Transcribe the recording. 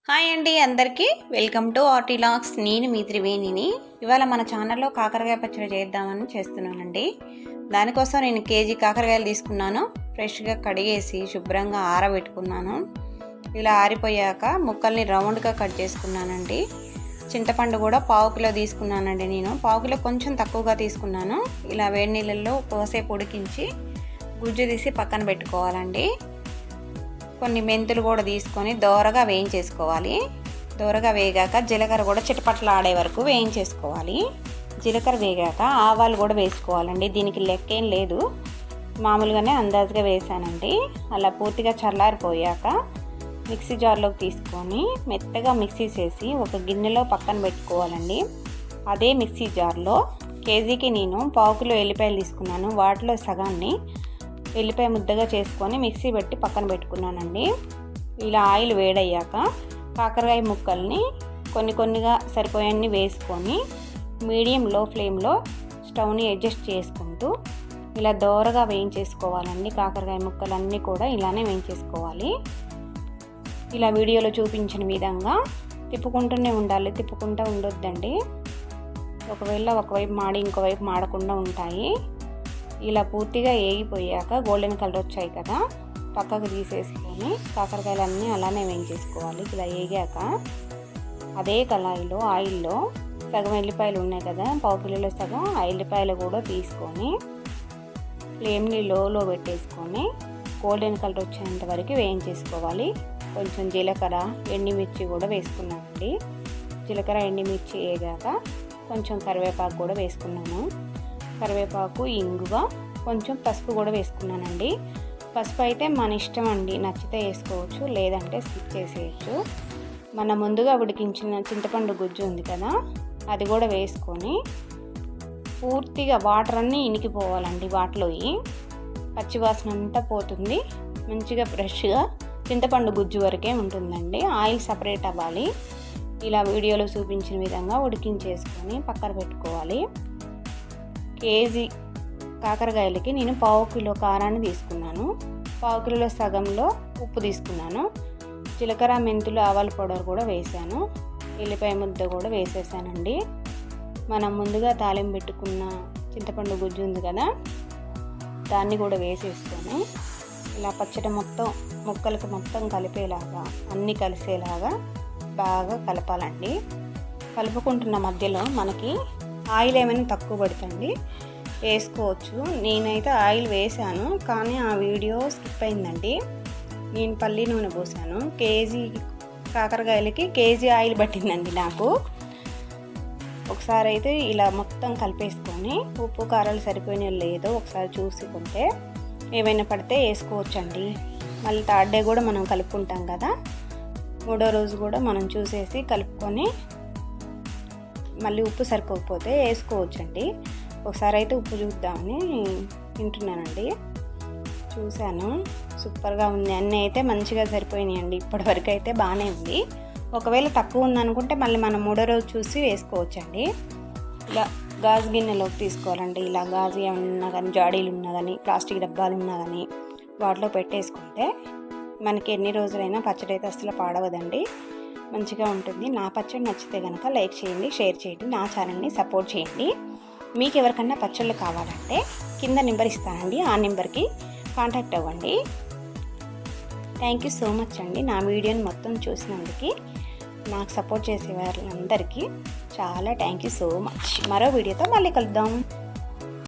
Hi అండి అందరికీ welcome to ఆర్టిలాక్స్. నేను మీ త్రివేణిని. ఇవాళ మన ఛానల్లో కాకరకాయ పచ్చడి చేద్దామని చేస్తున్నానండి. దానికోసం నేను కేజీ కాకరకాయలు తీసుకున్నాను. ఫ్రెష్గా కడిగేసి శుభ్రంగా ఆరబెట్టుకున్నాను. ఇలా ఆరిపోయాక ముక్కల్ని రౌండ్గా కట్ చేసుకున్నానండి. చింతపండు కూడా పావు కిలో తీసుకున్నానండి. నేను పావు కిలో కొంచెం తక్కువగా తీసుకున్నాను. ఇలా వేడి నీళ్ళల్లో కోసేపు ఉడికించి గుజ్జు తీసి పక్కన పెట్టుకోవాలండి. కొన్ని మెంతులు కూడా తీసుకొని దోరగా వేయించేసుకోవాలి. దోరగా వేగాక జీలకర్ర కూడా చిటపట్లు ఆడే వరకు వేయించేసుకోవాలి. జీలకర్ర వేగాక ఆవాలు కూడా వేసుకోవాలండి. దీనికి లెక్కేం లేదు, మామూలుగానే అందాజుగా వేసానండి. అలా పూర్తిగా చల్లారిపోయాక మిక్సీ జార్లోకి తీసుకొని మెత్తగా మిక్సీ చేసి ఒక గిన్నెలో పక్కన పెట్టుకోవాలండి. అదే మిక్సీ జార్లో కేజీకి నేను పావు కిలో ఎల్లిపాయలు తీసుకున్నాను. వాటిలో సగాన్ని ఎల్లిపాయ ముద్దగా చేసుకొని మిక్సీ పెట్టి పక్కన పెట్టుకున్నానండి. ఇలా ఆయిల్ వేడయ్యాక కాకరకాయ ముక్కల్ని కొన్నిగా సరిపోయన్ని వేసుకొని మీడియం లో ఫ్లేమ్లో స్టవ్ని అడ్జస్ట్ చేసుకుంటూ ఇలా దోరగా వేయించేసుకోవాలండి. కాకరకాయ ముక్కలన్నీ కూడా ఇలానే వేయించేసుకోవాలి. ఇలా వీడియోలో చూపించిన విధంగా తిప్పుకుంటూనే ఉండాలి, తిప్పుకుంటూ ఉండొద్దండి. ఒకవైపు మాడి ఇంకోవైపు మాడకుండా ఉంటాయి. ఇలా పూర్తిగా వేగిపోయాక గోల్డెన్ కలర్ వచ్చాయి కదా, పక్కకు తీసేసుకొని కాకరకాయలన్నీ అలానే వేయించేసుకోవాలి. ఇలా వేగాక అదే కళాయిలో ఆయిల్లో సగం ఎల్లిపాయలు ఉన్నాయి కదా, పావు కిలోలో సగం ఆ ఎల్లిపాయలు కూడా తీసుకొని ఫ్లేమ్ని లోలో పెట్టేసుకొని గోల్డెన్ కలర్ వచ్చేంత వరకు వేయించేసుకోవాలి. కొంచెం జీలకర్ర ఎండుమిర్చి కూడా వేసుకున్నామండి. జీలకర్ర ఎండుమిర్చి వేగాక కొంచెం కరివేపాకు కూడా వేసుకున్నాము. కరివేపాకు, ఇంగువ, కొంచెం పసుపు కూడా వేసుకున్నానండి. పసుపు అయితే మన ఇష్టం అండి, నచ్చితే వేసుకోవచ్చు, లేదంటే స్కిప్ చేసేయచ్చు. మన ముందుగా ఉడికించిన చింతపండు గుజ్జు ఉంది కదా, అది కూడా వేసుకొని పూర్తిగా వాటర్ అన్నీ ఇనికిపోవాలండి. వాటిలోకి పచ్చివాసన అంతా పోతుంది. మంచిగా ఫ్రెష్గా చింతపండు గుజ్జు వరకే ఉంటుందండి. ఆయిల్ సపరేట్ అవ్వాలి. ఇలా వీడియోలో చూపించిన విధంగా ఉడికించేసుకొని పక్కన పెట్టుకోవాలి. కేజీ కాకరకాయలకి నేను పావు కిలో కారాన్ని తీసుకున్నాను. పావు కిలోలో సగంలో ఉప్పు తీసుకున్నాను. జీలకర్ర, మెంతులు, ఆవాల పౌడర్ కూడా వేసాను. ఎల్లిపాయ ముద్ద కూడా వేసేసానండి. మనం ముందుగా తాలింపు పెట్టుకున్న చింతపండు గుజ్జు ఉంది కదా, దాన్ని కూడా వేసేసుకొని ఇలా పచ్చడి మొత్తం ముక్కలకి మొత్తం కలిపేలాగా, అన్నీ కలిసేలాగా బాగా కలపాలండి. కలుపుకుంటున్న మధ్యలో మనకి ఆయిల్ ఏమైనా తక్కువ పడుతుంది, వేసుకోవచ్చు. నేనైతే ఆయిల్ వేసాను, కానీ ఆ వీడియో స్కిప్ అయిందండి. నేను పల్లి నూనె పోసాను. కేజీ కాకరకాయలకి కేజీ ఆయిల్ పట్టిందండి నాకు. ఒకసారి అయితే ఇలా మొత్తం కలిపేసుకొని ఉప్పు కారాలు సరిపోయినాయో లేదో ఒకసారి చూసుకుంటే ఏమైనా పడితే వేసుకోవచ్చండి. మళ్ళీ థర్డ్ డే కూడా మనం కలుపుకుంటాం కదా, మూడో రోజు కూడా మనం చూసేసి కలుపుకొని మళ్ళీ ఉప్పు సరిపోకపోతే వేసుకోవచ్చండి. ఒకసారి అయితే ఉప్పు చూద్దామని తింటున్నానండి. చూశాను, సూపర్గా ఉంది. అన్నీ అయితే మంచిగా సరిపోయినాయండి. ఇప్పటి వరకు అయితే బాగానే ఉంది. ఒకవేళ తక్కువ ఉందనుకుంటే మళ్ళీ మనం మూడో రోజు చూసి వేసుకోవచ్చండి. ఇలా గాజు గిన్నెలోకి తీసుకోవాలండి. ఇలా గాజు ఏమన్నా కానీ, జాడీలు ఉన్నా కానీ, ప్లాస్టిక్ డబ్బాలు ఉన్నా కానీ వాటిలో పెట్టేసుకుంటే మనకి ఎన్ని రోజులైనా పచ్చడి అయితే అసలు పాడవదండి, మంచిగా ఉంటుంది. నా పచ్చడి నచ్చితే కనుక లైక్ చేయండి, షేర్ చేయండి, నా ఛానల్ని సపోర్ట్ చేయండి. మీకు ఎవరికన్నా పచ్చళ్ళు కావాలంటే కింద నెంబర్ ఇస్తానండి, ఆ నెంబర్కి కాంటాక్ట్ అవ్వండి. థ్యాంక్ యూ సో మచ్ అండి. నా వీడియోని మొత్తం చూసినందుకు, నాకు సపోర్ట్ చేసే వాళ్ళందరికీ చాలా థ్యాంక్ యూ సో మచ్. మరో వీడియోతో మళ్ళీ కలుద్దాం.